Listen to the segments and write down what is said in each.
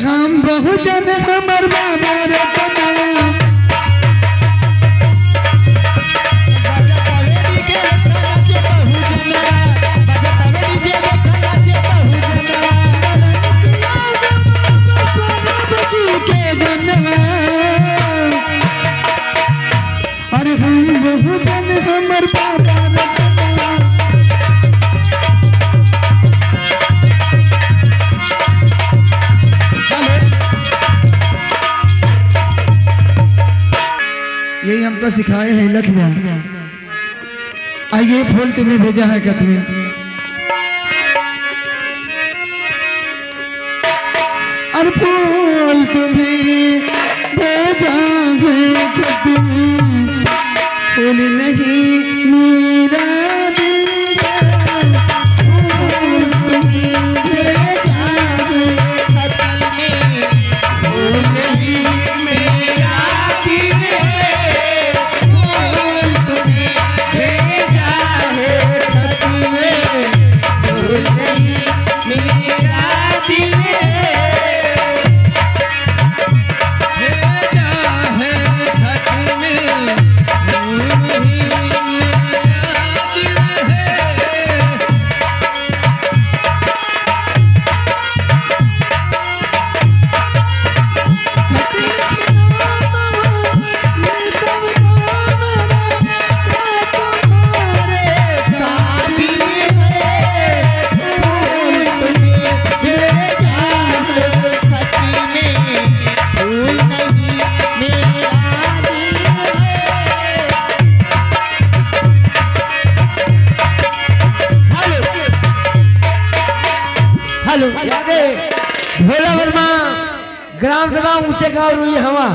हम बहुजन हमर बाबा रतनवा अरे हम बहुजन हमर बाबा रतनवा यही हमको सिखाए हैं लखिया। आइए फूल तुम्हें भेजा है क्या तुम्हें और फूल तुम्हें भेजा है क्या तुम्हें फूल नहीं मेरा दिल फूल तुम्हें भेजा है क्या तुम्हें फूल नहीं मेरा दिल भोला वर्मा ग्राम सभा ऊंचे गांव रुई हवा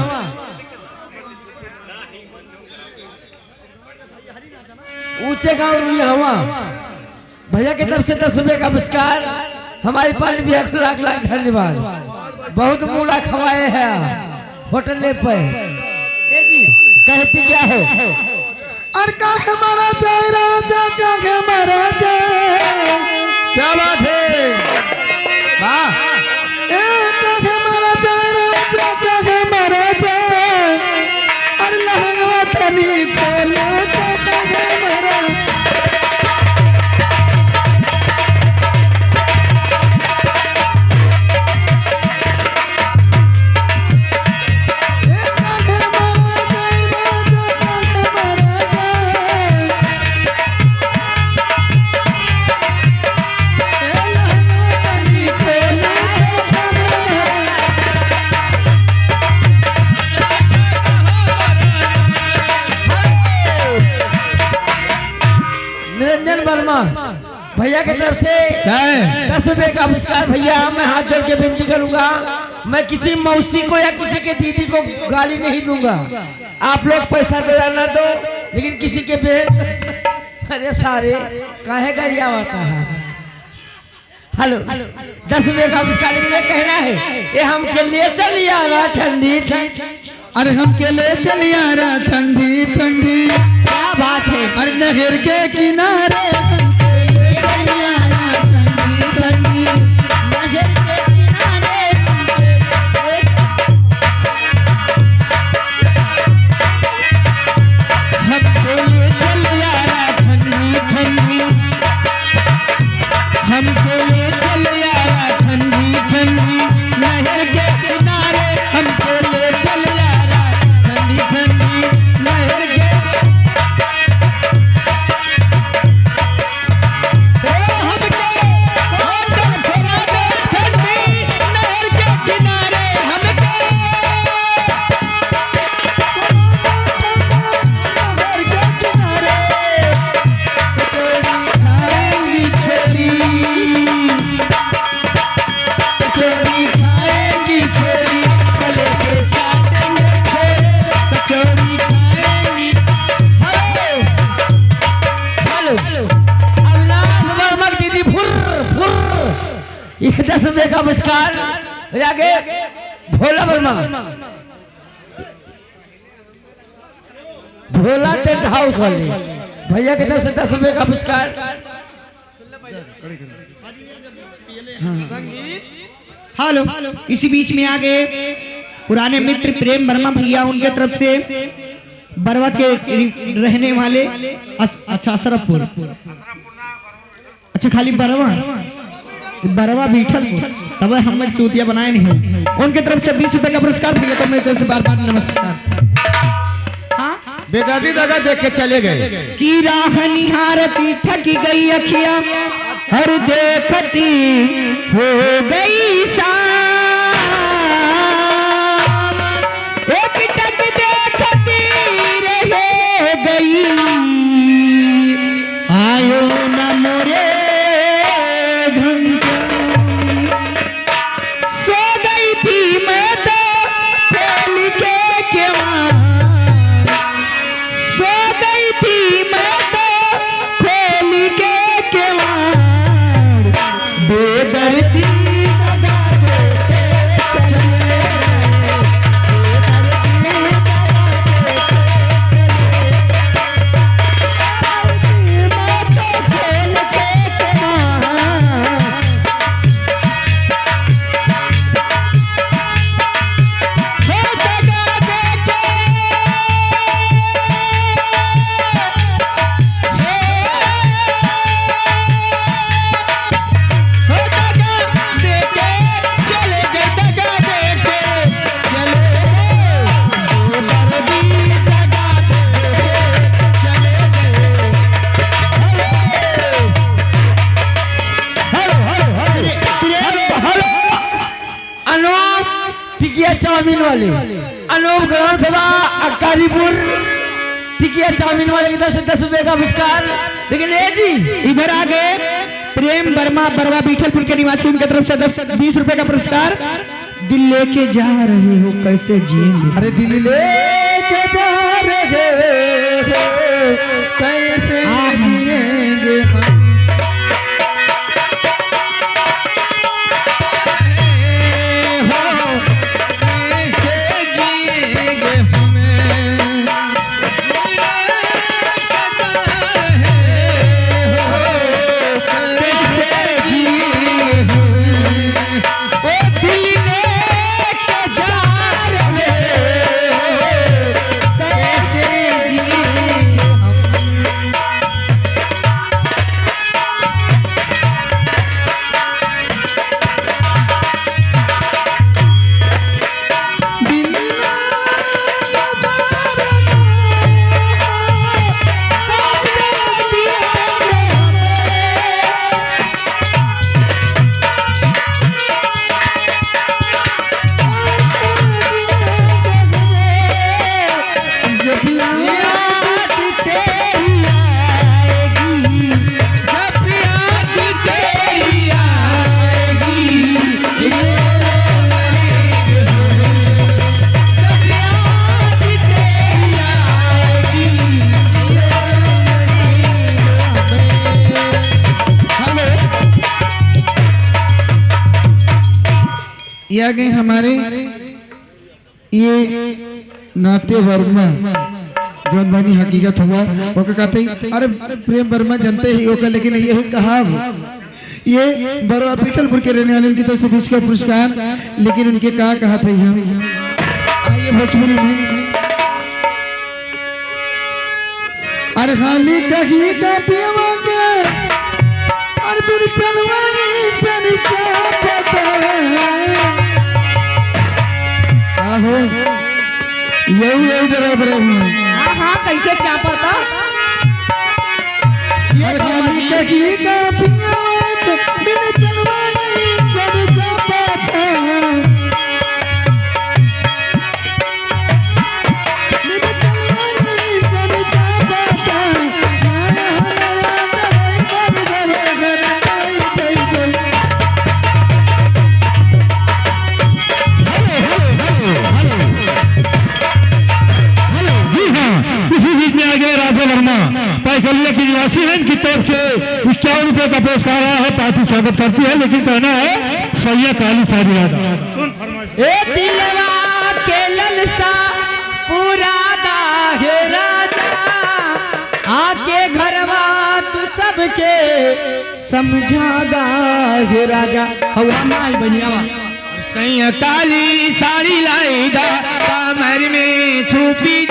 ऊंचे गांव रुई हवा भैया की तरफ से 10 रुपए का पुरस्कार हमारी पाली भैया को लाख लाख धन्यवाद। बहुत मूड़ा खवाए हैं होटल पे जी कहती क्या हो और काहे मारा जाए राजा काहे मारा जाए क्या बात है वाह काहे मारा जाए राजा काहे मारा जाए और लहंगा तनी खोलो तो काहे मारा भैया की तरफ से 10 रुपए का पुरस्कार। भैया मैं हाथ जोड़ के विनती करूंगा मैं किसी मौसी को या किसी के दीदी को गाली नहीं दूंगा। आप लोग पैसा दो या ना दो लेकिन किसी के बेट अरे सारे काहे गरिया आता है। हेलो 10 रुपए का पुरस्कार के लिए कहना है ये हम के लिए चल यारा ठंडी अरे हम के लिए चल यारा ठंडी ठंडी क्या बात है। अरे नहर के किनारे हमको ले चल यारा ठंडी ठंडी नहर के किनारे हमको ले चल यारा ठंडी ठंडी नहर के हमको होटल खोला दे ठंडी नहर के किनारे हमको नहर के किनारे कचौड़ी खाएंगी छोरी ये 10 रुपए का पुरस्कार आगे भोला वर्मा भोला टेंट हाउस वाले भैया की तरफ से 10 रुपए का पुरस्कार। हेलो। इसी बीच में आ गए पुराने मित्र प्रेम वर्मा भैया, उनके तरफ से बरवा के रहने वाले अच्छा सरफपुर, अच्छा खाली बरवा बीठलपुर, तब हम चूतिया बनाए नहीं है। उनके तरफ से 20 रुपए का पुरस्कार भैया को मेरी तरफ से बार बार नमस्कार। हाँ बेदर्दी दगा देख के चले गए की राह निहारती थक गई अखियां हर देखती हो गई शाम, एक टक देखती रह गई आयो न मोरे घनश्याम। सो गई थी मैं तो खोल के केवाड़, सो गई थी मैं तो खोल के केवाड़, बेदर्दी दगा देके चले गए, बेदर्दी मैं तो खोल के केवाड़, हो दगा देके अनूप टिकिया चाउमीन वाले, अनूप ग्राम सभा अकारीपुर टिकिया चाउमीन वाले की तरफ से 10 रुपए का पुरस्कार। लेकिन ये जी इधर आ गए प्रेम वर्मा बरवा बीठलपुर के निवासी, उनके तरफ से 20 रुपए का पुरस्कार। दिल लेके जा रहे हो कैसे जिएंगे, अरे दिल लेके जा रहे हो कैसे जिएंगे हम, ये आ गए हमारे ये नाते वर्मा जौन भाई हकीकत हुआ वो कहते अरे प्रेम वर्मा जानते ही होगा, लेकिन ये कहा ये बरवा पीटलपुर के रहने वाले उनकी तरफ से 20 का पुरस्कार। लेकिन उनके कहा था हम आइए भोजपुरी में, अरे खाली कहीं का पीवा के और फिर चलवाई तेरी चाहता आहो यही ड्राइवर हूँ। हाँ हाँ कैसे चापा था अरे खाली कहीं का पीवा के बिन चलवाई तेरी चाहता बिन चलवाई तेरी चाहता माया हमारा डराई कर इसी बीच में आ गए राधे वर्मा पैकलिया की निवासी है, इनकी तरफ से 51 रुपए का पुरस्कार आया है। पार्टी स्वागत करती है, लेकिन कहना है सैया काली सारी याद ए दिलवा के ललसा पूरा दाहे राजा आके घरवा तू सबके समझा दाहे राजा हवा माई बनियावा सैया काली साड़ी लाई दा कमर में छुपी